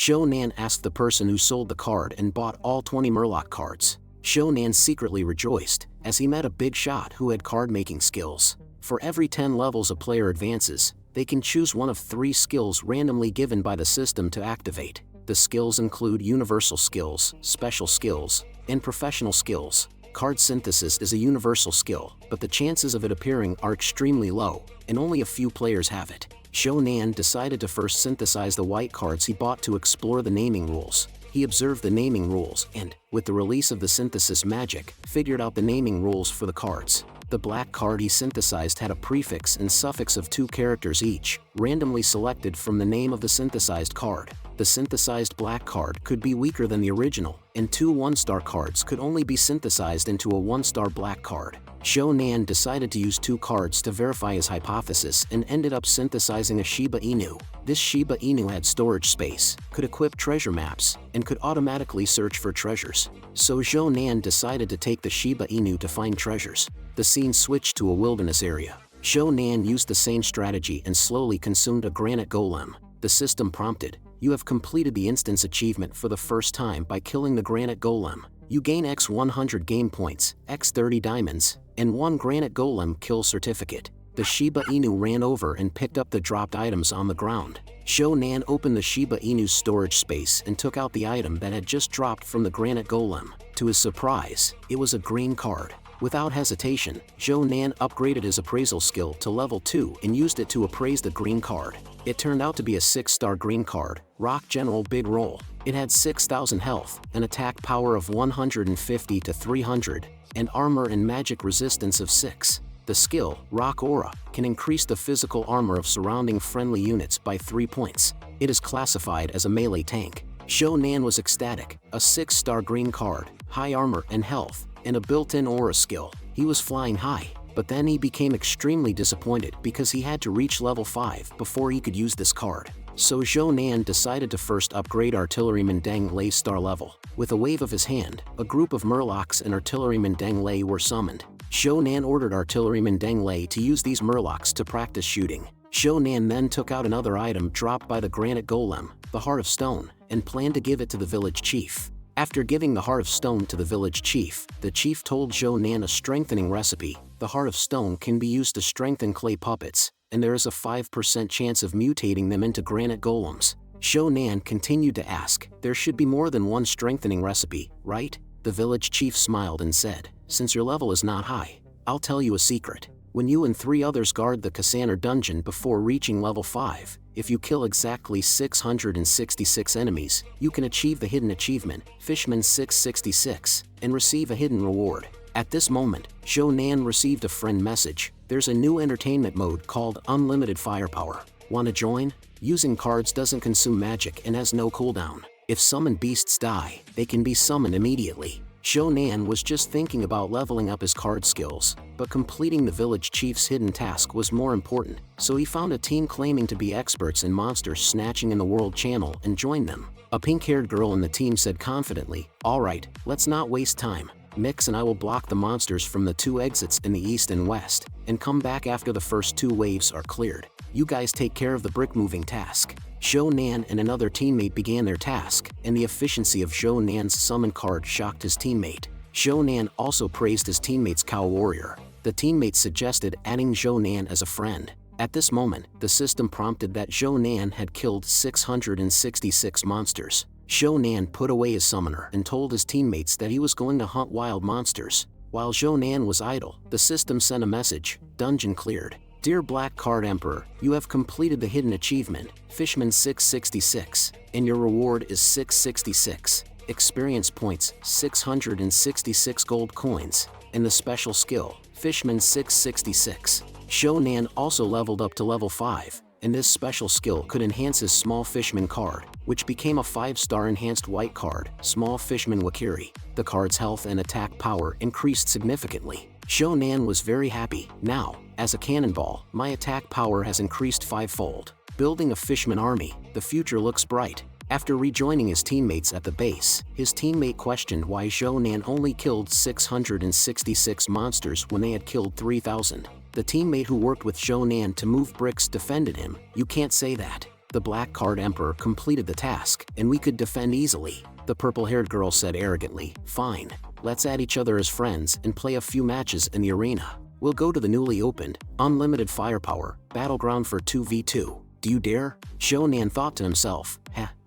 Shou-nan asked the person who sold the card and bought all 20 Murloc cards. Shou-nan secretly rejoiced, as he met a big shot who had card-making skills. For every 10 levels a player advances, they can choose one of 3 skills randomly given by the system to activate. The skills include universal skills, special skills, and professional skills. Card synthesis is a universal skill, but the chances of it appearing are extremely low, and only a few players have it. Shou-nan decided to first synthesize the white cards he bought to explore the naming rules. He observed the naming rules and, with the release of the synthesis magic, figured out the naming rules for the cards. The black card he synthesized had a prefix and suffix of 2 characters each, randomly selected from the name of the synthesized card. The synthesized black card could be weaker than the original, and 2 1-star cards could only be synthesized into a 1-star black card. Shou-nan decided to use 2 cards to verify his hypothesis and ended up synthesizing a Shiba Inu. This Shiba Inu had storage space, could equip treasure maps, and could automatically search for treasures. So Shou-nan decided to take the Shiba Inu to find treasures. The scene switched to a wilderness area. Shou-nan used the same strategy and slowly consumed a granite golem. The system prompted, "You have completed the instance achievement for the first time by killing the granite golem. You gain x 100 game points, x 30 diamonds, and 1 granite golem kill certificate." The Shiba Inu ran over and picked up the dropped items on the ground. Shou-nan opened the Shiba Inu's storage space and took out the item that had just dropped from the granite golem. To his surprise, it was a green card. Without hesitation, Shou-nan upgraded his appraisal skill to level 2 and used it to appraise the green card. It turned out to be a 6-star green card, Rock General Big Roll. It had 6,000 health, an attack power of 150 to 300, and armor and magic resistance of 6. The skill, Rock Aura, can increase the physical armor of surrounding friendly units by 3 points. It is classified as a melee tank. Shou-nan was ecstatic, a 6-star green card, high armor and health, and a built-in aura skill. He was flying high, but then he became extremely disappointed because he had to reach level 5 before he could use this card. So Shou-nan decided to first upgrade Artilleryman Deng Lei's star level. With a wave of his hand, a group of Murlocs and Artilleryman Deng Lei were summoned. Shou-nan ordered Artilleryman Deng Lei to use these Murlocs to practice shooting. Shou-nan then took out another item dropped by the granite golem, the Heart of Stone, and planned to give it to the village chief. After giving the Heart of Stone to the village chief, the chief told Shou-nan a strengthening recipe. The Heart of Stone can be used to strengthen clay puppets, and there is a 5% chance of mutating them into granite golems. Shou-nan continued to ask, "There should be more than one strengthening recipe, right?" The village chief smiled and said, "Since your level is not high, I'll tell you a secret. When you and 3 others guard the Kassaner dungeon before reaching level 5, if you kill exactly 666 enemies, you can achieve the hidden achievement, Fishman 666, and receive a hidden reward." At this moment, Shou-nan received a friend message. "There's a new entertainment mode called Unlimited Firepower. Wanna join? Using cards doesn't consume magic and has no cooldown. If summoned beasts die, they can be summoned immediately." Shou-nan was just thinking about leveling up his card skills, but completing the village chief's hidden task was more important, so he found a team claiming to be experts in monster snatching in the World Channel and joined them. A pink-haired girl in the team said confidently, "Alright, let's not waste time. Mix and I will block the monsters from the 2 exits in the east and west, and come back after the first 2 waves are cleared. You guys take care of the brick-moving task." Shou-nan and another teammate began their task, and the efficiency of Shou-nan's summon card shocked his teammate. Shou-nan also praised his teammate's cow warrior. The teammate suggested adding Shou-nan as a friend. At this moment, the system prompted that Shou-nan had killed 666 monsters. Shou-nan put away his summoner and told his teammates that he was going to hunt wild monsters. While Shou-nan was idle, the system sent a message, "Dungeon cleared. Dear Black Card Emperor, you have completed the hidden achievement, Fishman 666, and your reward is 666. Experience points, 666 gold coins, and the special skill, Fishman 666. Shou-nan also leveled up to level 5, and this special skill could enhance his Small Fishman card, which became a 5-star enhanced white card, Small Fishman Wakiri. The card's health and attack power increased significantly. Shou-nan was very happy. "Now, as a cannonball, my attack power has increased 5-fold. Building a Fishman army, the future looks bright." After rejoining his teammates at the base, his teammate questioned why Shou-nan only killed 666 monsters when they had killed 3,000. The teammate who worked with Shou-nan to move bricks defended him. "You can't say that. The black card emperor completed the task, and we could defend easily. The purple-haired girl said arrogantly, fine, let's add each other as friends and play a few matches in the arena. We'll go to the newly opened, unlimited firepower, battleground for 2v2. Do you dare? Shonan thought to himself,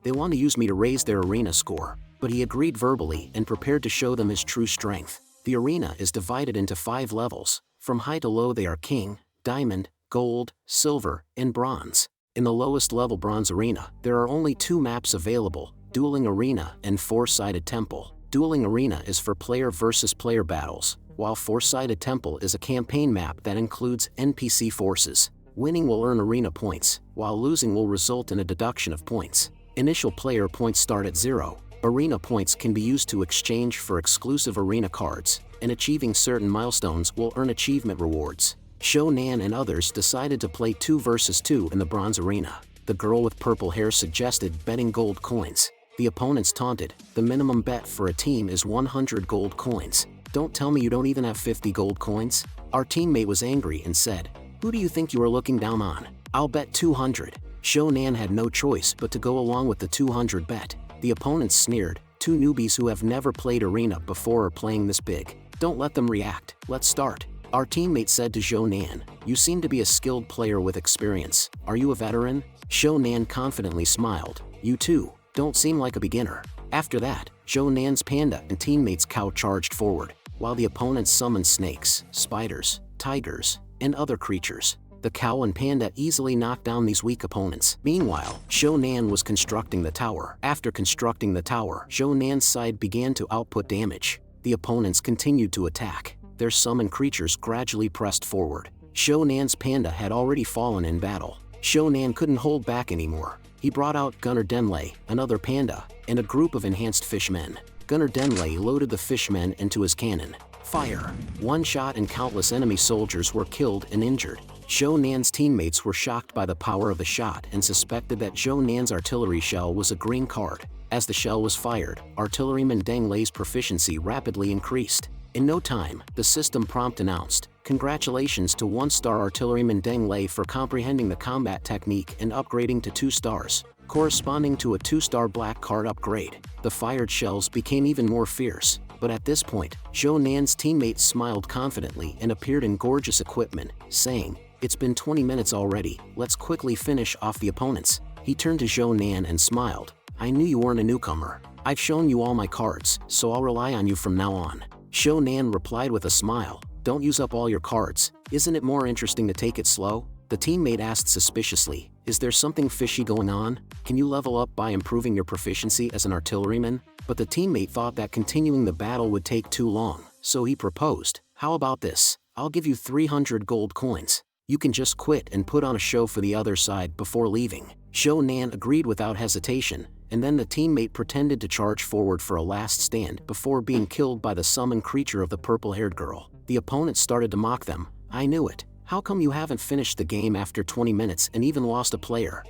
they want to use me to raise their arena score. But he agreed verbally and prepared to show them his true strength. The arena is divided into 5 levels. From high to low they are king, diamond, gold, silver, and bronze. In the lowest level bronze arena, there are only 2 maps available, Dueling Arena and Four-Sided Temple. Dueling Arena is for player versus player battles, while Four-Sided Temple is a campaign map that includes NPC forces. Winning will earn arena points, while losing will result in a deduction of points. Initial player points start at 0. Arena points can be used to exchange for exclusive arena cards, and achieving certain milestones will earn achievement rewards. Shonan and others decided to play 2 versus 2 in the bronze arena. The girl with purple hair suggested betting gold coins. The opponents taunted, the minimum bet for a team is 100 gold coins. Don't tell me you don't even have 50 gold coins? Our teammate was angry and said, who do you think you are looking down on? I'll bet 200. Shonan had no choice but to go along with the 200 bet. The opponents sneered, 2 newbies who have never played arena before are playing this big. Don't let them react, let's start. Our teammate said to Shonan, you seem to be a skilled player with experience. Are you a veteran? Shonan confidently smiled, you too, don't seem like a beginner. After that, Shonan's panda and teammates cow charged forward, while the opponents summoned snakes, spiders, tigers, and other creatures. The cow and panda easily knocked down these weak opponents. Meanwhile, Shonan was constructing the tower. After constructing the tower, Shonan's side began to output damage. The opponents continued to attack. Their summoned creatures gradually pressed forward. Shonan's panda had already fallen in battle. Shonan couldn't hold back anymore. He brought out Gunner Denlei, another panda, and a group of enhanced fishmen. Gunner Denlei loaded the fishmen into his cannon. Fire! One shot and countless enemy soldiers were killed and injured. Shonan's teammates were shocked by the power of the shot and suspected that Shonan's artillery shell was a green card. As the shell was fired, artilleryman Denglei's proficiency rapidly increased. In no time, the system prompt announced, congratulations to 1-star artilleryman Denglei for comprehending the combat technique and upgrading to 2 stars, corresponding to a 2-star black card upgrade. The fired shells became even more fierce. But at this point, Shonan's teammates smiled confidently and appeared in gorgeous equipment, saying, it's been 20 minutes already, let's quickly finish off the opponents. He turned to Shonan and smiled, I knew you weren't a newcomer. I've shown you all my cards, so I'll rely on you from now on. Shonan replied with a smile, don't use up all your cards, isn't it more interesting to take it slow? The teammate asked suspiciously, is there something fishy going on? Can you level up by improving your proficiency as an artilleryman? But the teammate thought that continuing the battle would take too long, so he proposed, how about this? I'll give you 300 gold coins. You can just quit and put on a show for the other side before leaving. Shonan agreed without hesitation, and then the teammate pretended to charge forward for a last stand before being killed by the summoned creature of the purple-haired girl. The opponent started to mock them, I knew it. How come you haven't finished the game after 20 minutes and even lost a player?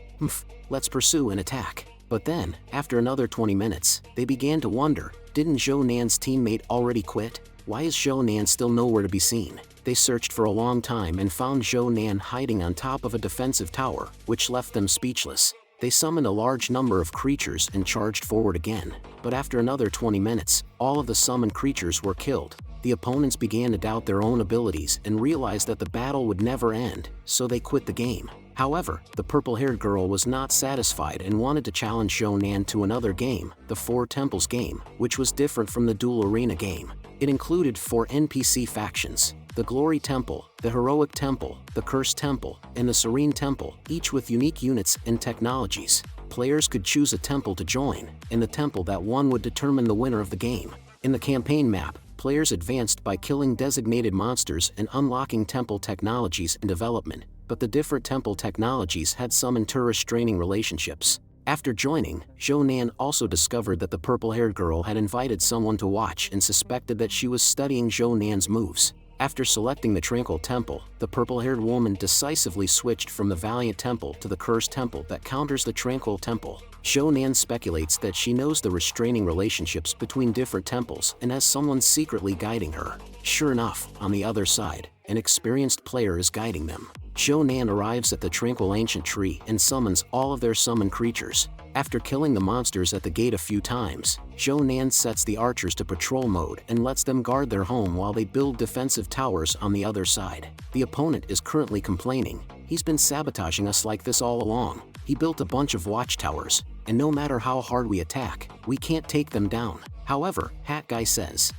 Let's pursue and attack. But then, after another 20 minutes, they began to wonder, didn't Shonan's teammate already quit? Why is Shonan still nowhere to be seen? They searched for a long time and found Shonan hiding on top of a defensive tower, which left them speechless. They summoned a large number of creatures and charged forward again. But after another 20 minutes, all of the summoned creatures were killed. The opponents began to doubt their own abilities and realized that the battle would never end, so they quit the game. However, the purple-haired girl was not satisfied and wanted to challenge Shonan to another game, the Four Temples game, which was different from the Duel Arena game. It included 4 NPC factions, the Glory Temple, the Heroic Temple, the Cursed Temple, and the Serene Temple, each with unique units and technologies. Players could choose a temple to join, and the temple that won would determine the winner of the game. In the campaign map, players advanced by killing designated monsters and unlocking temple technologies in development, but the different temple technologies had some inter-restraining relationships. After joining, Shonan also discovered that the purple-haired girl had invited someone to watch and suspected that she was studying Shonan's moves. After selecting the Tranquil Temple, the purple-haired woman decisively switched from the Valiant Temple to the Cursed Temple that counters the Tranquil Temple. Shonan speculates that she knows the restraining relationships between different temples and has someone secretly guiding her. Sure enough, on the other side, an experienced player is guiding them. Shownan arrives at the tranquil ancient tree and summons all of their summoned creatures. After killing the monsters at the gate a few times, Shownan sets the archers to patrol mode and lets them guard their home while they build defensive towers on the other side. The opponent is currently complaining, "He's been sabotaging us like this all along. He built a bunch of watchtowers, and no matter how hard we attack, we can't take them down." However, Hat Guy says,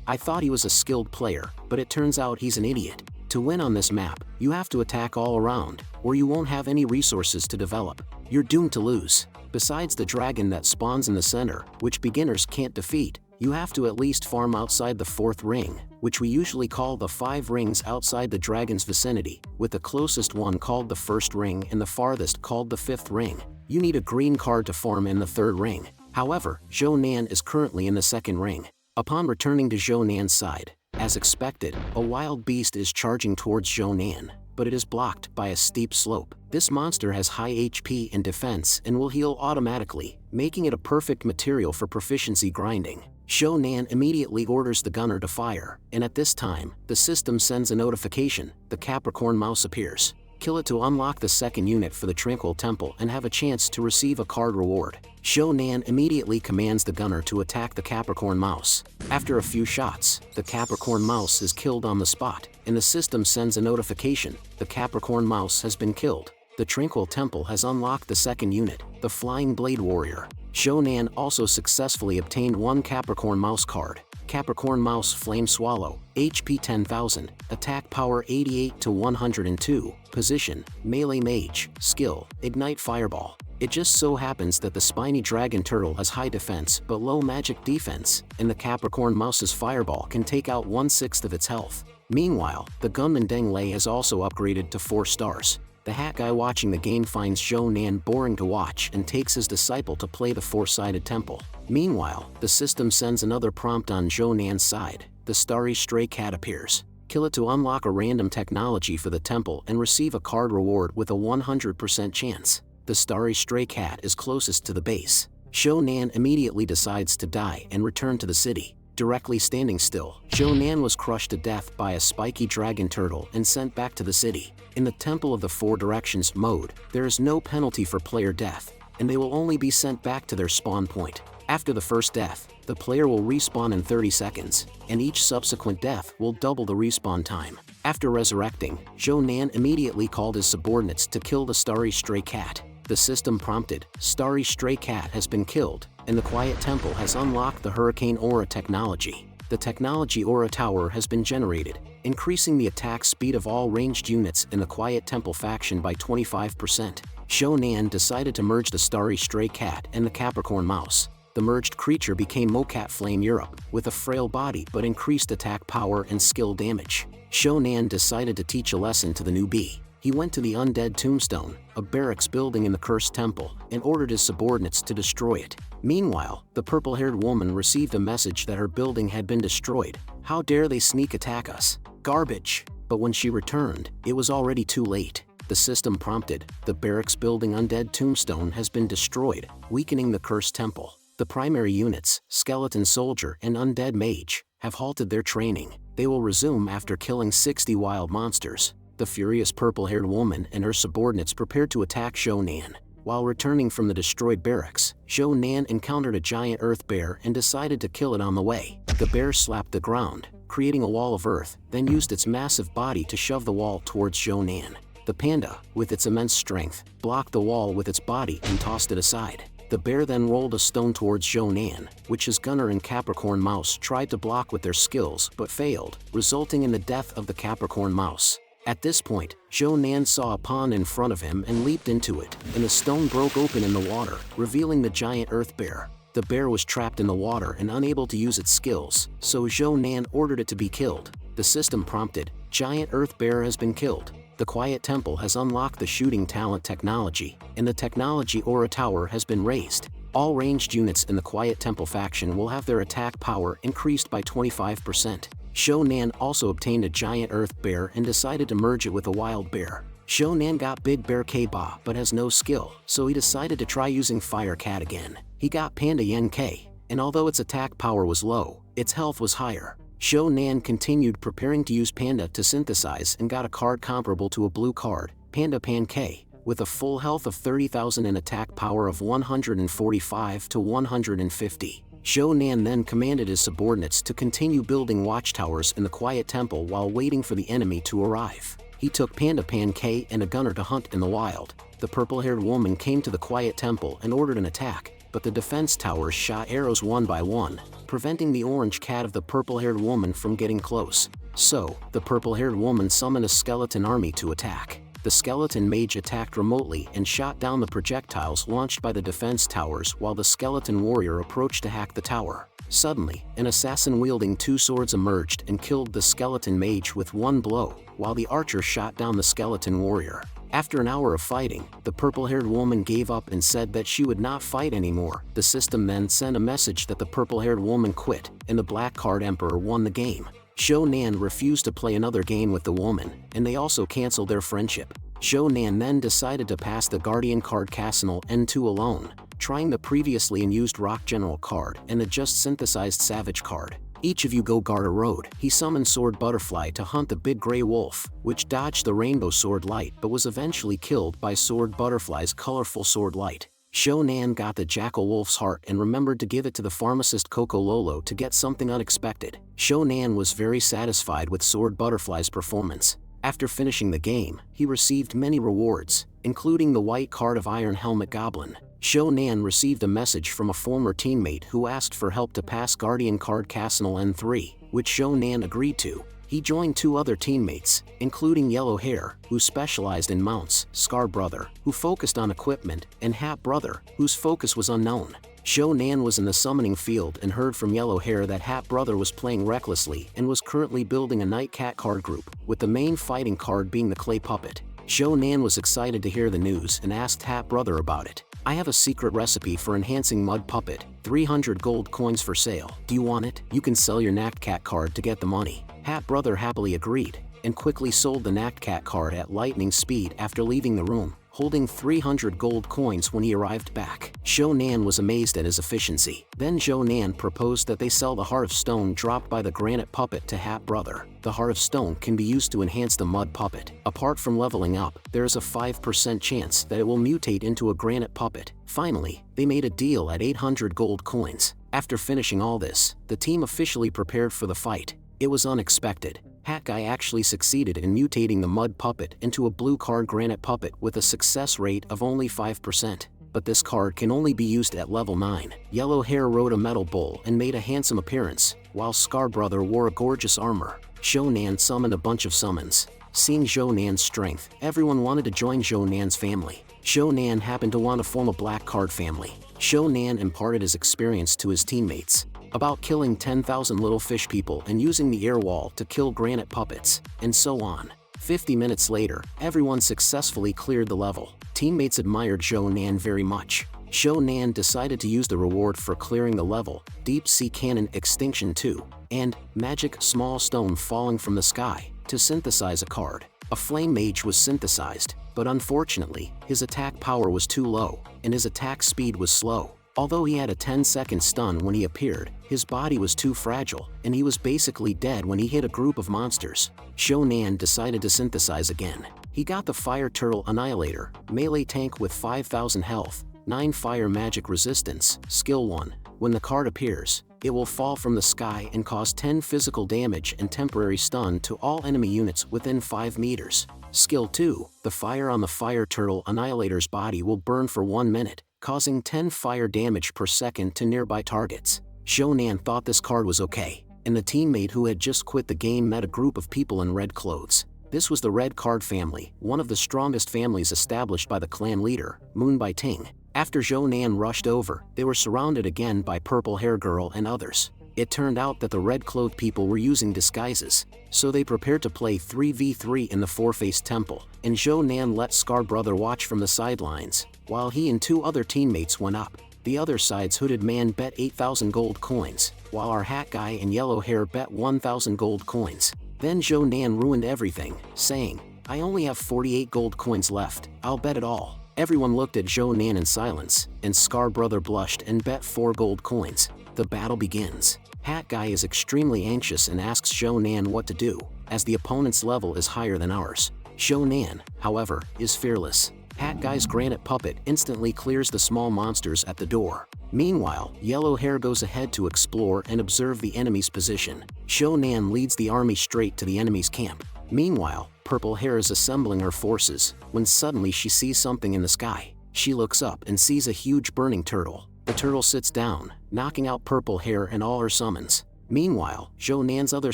I thought he was a skilled player, but it turns out he's an idiot. To win on this map, you have to attack all around, or you won't have any resources to develop. You're doomed to lose. Besides the dragon that spawns in the center, which beginners can't defeat, you have to at least farm outside the 4th ring, which we usually call the 5 rings outside the dragon's vicinity, with the closest one called the 1st ring and the farthest called the 5th ring. You need a green card to farm in the 3rd ring. However, Shownan is currently in the 2nd ring. Upon returning to Shownan's side, as expected, a wild beast is charging towards Shownan, but it is blocked by a steep slope. This monster has high HP and defense and will heal automatically, making it a perfect material for proficiency grinding. Shownan immediately orders the gunner to fire, and at this time, the system sends a notification: the Capricorn mouse appears. Kill it to unlock the 2nd unit for the Tranquil Temple and have a chance to receive a card reward. Shownan immediately commands the gunner to attack the Capricorn mouse. After a few shots, the Capricorn mouse is killed on the spot, and the system sends a notification: the Capricorn mouse has been killed. The Tranquil Temple has unlocked the 2nd unit, the Flying Blade Warrior. Shownan also successfully obtained 1 Capricorn mouse card. Capricorn Mouse Flame Swallow, HP 10,000, Attack Power 88 to 102, Position, Melee Mage, Skill, Ignite Fireball. It just so happens that the spiny dragon turtle has high defense but low magic defense, and the Capricorn Mouse's Fireball can take out 1/6 of its health. Meanwhile, the gunman Deng Lei has also upgraded to 4 stars. The Hat Guy watching the game finds Shownan boring to watch and takes his disciple to play the 4-sided temple. Meanwhile, the system sends another prompt on Shownan's side: the Starry Stray Cat appears. Kill it to unlock a random technology for the temple and receive a card reward with a 100% chance. The Starry Stray Cat is closest to the base. Shownan immediately decides to die and return to the city. Directly standing still, Shownan was crushed to death by a spiky dragon turtle and sent back to the city. In the Temple of the 4 Directions mode, there is no penalty for player death, and they will only be sent back to their spawn point. After the first death, the player will respawn in 30 seconds, and each subsequent death will double the respawn time. After resurrecting, Shownan immediately called his subordinates to kill the Starry Stray Cat. The system prompted: Starry Stray Cat has been killed, and the Quiet Temple has unlocked the Hurricane Aura technology. The Technology Aura Tower has been generated, increasing the attack speed of all ranged units in the Quiet Temple faction by 25%. Shownan decided to merge the Starry Stray Cat and the Capricorn Mouse. The merged creature became Mocat Flame Europe, with a frail body but increased attack power and skill damage. Shownan decided to teach a lesson to the newbie. He went to the Undead Tombstone, a barracks building in the Cursed Temple, and ordered his subordinates to destroy it. Meanwhile, the purple-haired woman received a message that her building had been destroyed. "How dare they sneak attack us? Garbage!" But when she returned, it was already too late. The system prompted: the barracks building Undead Tombstone has been destroyed, weakening the Cursed Temple. The primary units, Skeleton Soldier and Undead Mage, have halted their training. They will resume after killing 60 wild monsters. The furious purple-haired woman and her subordinates prepared to attack Shownan. While returning from the destroyed barracks, Shownan encountered a giant earth bear and decided to kill it on the way. The bear slapped the ground, creating a wall of earth, then used its massive body to shove the wall towards Shownan. The panda, with its immense strength, blocked the wall with its body and tossed it aside. The bear then rolled a stone towards Shownan, which his gunner and Capricorn Mouse tried to block with their skills but failed, resulting in the death of the Capricorn Mouse. At this point, Shownan saw a pond in front of him and leaped into it, and the stone broke open in the water, revealing the giant earth bear. The bear was trapped in the water and unable to use its skills, so Shownan ordered it to be killed. The system prompted: giant earth bear has been killed. The Quiet Temple has unlocked the shooting talent technology, and the Technology Aura Tower has been raised. All ranged units in the Quiet Temple faction will have their attack power increased by 25%. Shownan also obtained a giant earth bear and decided to merge it with a wild bear. Shownan got Big Bear K-Ba but has no skill, so he decided to try using Fire Cat again. He got Panda Yen K, and although its attack power was low, its health was higher. Shownan continued preparing to use Panda to synthesize and got a card comparable to a blue card, Panda Pan-K, with a full health of 30,000 and attack power of 145 to 150. Shownan then commanded his subordinates to continue building watchtowers in the Quiet Temple while waiting for the enemy to arrive. He took Panda Pan-K and a gunner to hunt in the wild. The purple-haired woman came to the Quiet Temple and ordered an attack, but the defense towers shot arrows one by one, preventing the orange cat of the purple-haired woman from getting close. So, the purple-haired woman summoned a skeleton army to attack. The skeleton mage attacked remotely and shot down the projectiles launched by the defense towers while the skeleton warrior approached to hack the tower. Suddenly, an assassin wielding two swords emerged and killed the skeleton mage with one blow, while the archer shot down the skeleton warrior. After an hour of fighting, the purple-haired woman gave up and said that she would not fight anymore. The system then sent a message that the purple-haired woman quit, and the black card emperor won the game. Shownan refused to play another game with the woman, and they also canceled their friendship. Shownan then decided to pass the Guardian card Casinal N2 alone, trying the previously unused Rock General card and the just synthesized Savage card. Each of you go guard a road. He summoned Sword Butterfly to hunt the big gray wolf, which dodged the Rainbow Sword Light but was eventually killed by Sword Butterfly's colorful Sword Light. Shownan got the Jackal Wolf's heart and remembered to give it to the pharmacist Coco Lolo to get something unexpected. Shownan was very satisfied with Sword Butterfly's performance. After finishing the game, he received many rewards, including the white card of Iron Helmet Goblin. Shownan received a message from a former teammate who asked for help to pass Guardian card Casinal N3, which Shownan agreed to. He joined two other teammates, including Yellow Hair, who specialized in mounts, Scar Brother, who focused on equipment, and Hat Brother, whose focus was unknown. Shownan was in the summoning field and heard from Yellow Hair that Hat Brother was playing recklessly and was currently building a Night Cat card group, with the main fighting card being the Clay Puppet. Shownan was excited to hear the news and asked Hat Brother about it. I have a secret recipe for enhancing Mud Puppet, 300 gold coins for sale. Do you want it? You can sell your Night Cat card to get the money. Hat Brother happily agreed, and quickly sold the Night Cat card at lightning speed after leaving the room, holding 300 gold coins when he arrived back. Shownan was amazed at his efficiency. Then Shownan proposed that they sell the Heart of Stone dropped by the Granite Puppet to Hat Brother. The Heart of Stone can be used to enhance the Mud Puppet. Apart from leveling up, there is a 5% chance that it will mutate into a Granite Puppet. Finally, they made a deal at 800 gold coins. After finishing all this, the team officially prepared for the fight. It was unexpected. Hat Guy actually succeeded in mutating the Mud Puppet into a blue card Granite Puppet with a success rate of only 5%. But this card can only be used at level 9. Yellow Hair rode a metal bull and made a handsome appearance, while Scar Brother wore a gorgeous armor. Shownan summoned a bunch of summons. Seeing Shownan's strength, everyone wanted to join Shownan's family. Shownan happened to want to form a black card family. Shownan imparted his experience to his teammates about killing 10,000 little fish people and using the air wall to kill granite puppets, and so on. 50 minutes later, everyone successfully cleared the level. Teammates admired Shownan very much. Shownan decided to use the reward for clearing the level, Deep Sea Cannon Extinction 2, and Magic Small Stone Falling from the Sky, to synthesize a card. A Flame Mage was synthesized, but unfortunately, his attack power was too low, and his attack speed was slow. Although he had a 10-second stun when he appeared, his body was too fragile, and he was basically dead when he hit a group of monsters. Shownan decided to synthesize again. He got the Fire Turtle Annihilator, melee tank with 5,000 health, 9 fire magic resistance, skill 1. When the card appears, it will fall from the sky and cause 10 physical damage and temporary stun to all enemy units within 5 meters. Skill 2. The fire on the Fire Turtle Annihilator's body will burn for 1 minute, causing 10 fire damage per second to nearby targets. Shownan thought this card was okay, and the teammate who had just quit the game met a group of people in red clothes. This was the Red Card family, one of the strongest families established by the clan leader, Moon Bai Ting. After Shownan rushed over, they were surrounded again by Purple Hair Girl and others. It turned out that the red-clothed people were using disguises, so they prepared to play 3v3 in the Four-Faced Temple, and Shownan let Scar Brother watch from the sidelines, while he and 2 other teammates went up. The other side's Hooded Man bet 8,000 gold coins, while our Hat Guy and Yellow Hair bet 1,000 gold coins. Then Shownan ruined everything, saying, "I only have 48 gold coins left, I'll bet it all." Everyone looked at Shownan in silence, and Scar Brother blushed and bet 4 gold coins. The battle begins. Hat Guy is extremely anxious and asks Shonan what to do, as the opponent's level is higher than ours. Shonan, however, is fearless. Hat Guy's granite puppet instantly clears the small monsters at the door. Meanwhile, Yellow Hair goes ahead to explore and observe the enemy's position. Shonan leads the army straight to the enemy's camp. Meanwhile, Purple Hair is assembling her forces, when suddenly she sees something in the sky. She looks up and sees a huge burning turtle. The turtle sits down, knocking out Purple Hair and all her summons. Meanwhile, Shonan's other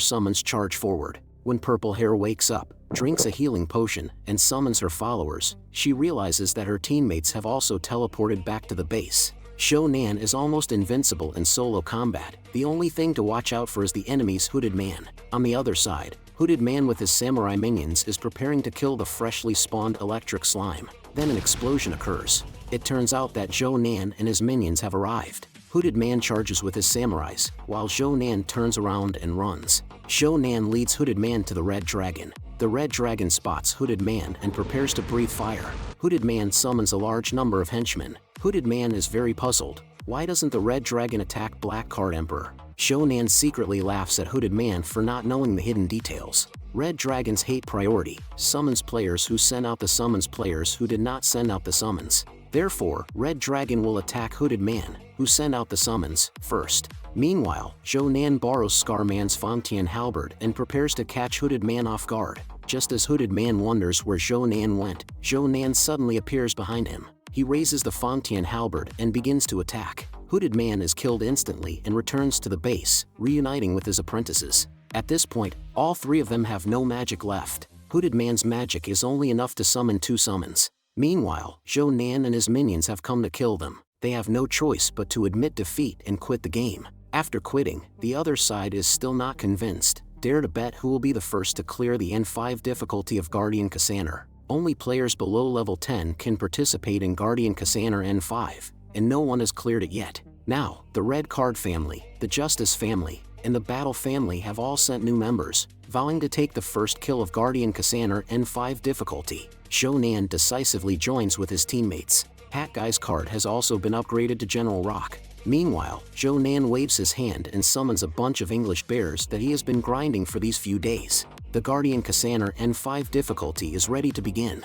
summons charge forward. When Purple Hair wakes up, drinks a healing potion, and summons her followers, she realizes that her teammates have also teleported back to the base. Shonan is almost invincible in solo combat. The only thing to watch out for is the enemy's Hooded Man. On the other side, Hooded Man with his samurai minions is preparing to kill the freshly spawned electric slime. Then an explosion occurs. It turns out that Shonan and his minions have arrived. Hooded Man charges with his samurais, while Shonan turns around and runs. Shonan leads Hooded Man to the Red Dragon. The Red Dragon spots Hooded Man and prepares to breathe fire. Hooded Man summons a large number of henchmen. Hooded Man is very puzzled. Why doesn't the Red Dragon attack Black Card Emperor? Shonan secretly laughs at Hooded Man for not knowing the hidden details. Red Dragon's hate priority summons players who send out the summons players who did not send out the summons. Therefore, Red Dragon will attack Hooded Man, who sent out the summons, first. Meanwhile, Shonan borrows Scarman's Fontaine halberd and prepares to catch Hooded Man off guard. Just as Hooded Man wonders where Shonan went, Shonan suddenly appears behind him. He raises the Fontaine halberd and begins to attack. Hooded Man is killed instantly and returns to the base, reuniting with his apprentices. At this point, all three of them have no magic left. Hooded Man's magic is only enough to summon 2 summons. Meanwhile, Shonan and his minions have come to kill them. They have no choice but to admit defeat and quit the game. After quitting, the other side is still not convinced. Dare to bet who will be the first to clear the N5 difficulty of Guardian Kassanar. Only players below level 10 can participate in Guardian Kassanar N5, and no one has cleared it yet. Now, the Red Card family, the Justice family, and the Battle family have all sent new members, vowing to take the first kill of Guardian Kassanar N5 difficulty. Shonan decisively joins with his teammates. Hat Guy's card has also been upgraded to General Rock. Meanwhile, Shonan waves his hand and summons a bunch of English bears that he has been grinding for these few days. The Guardian Kassanar N5 difficulty is ready to begin.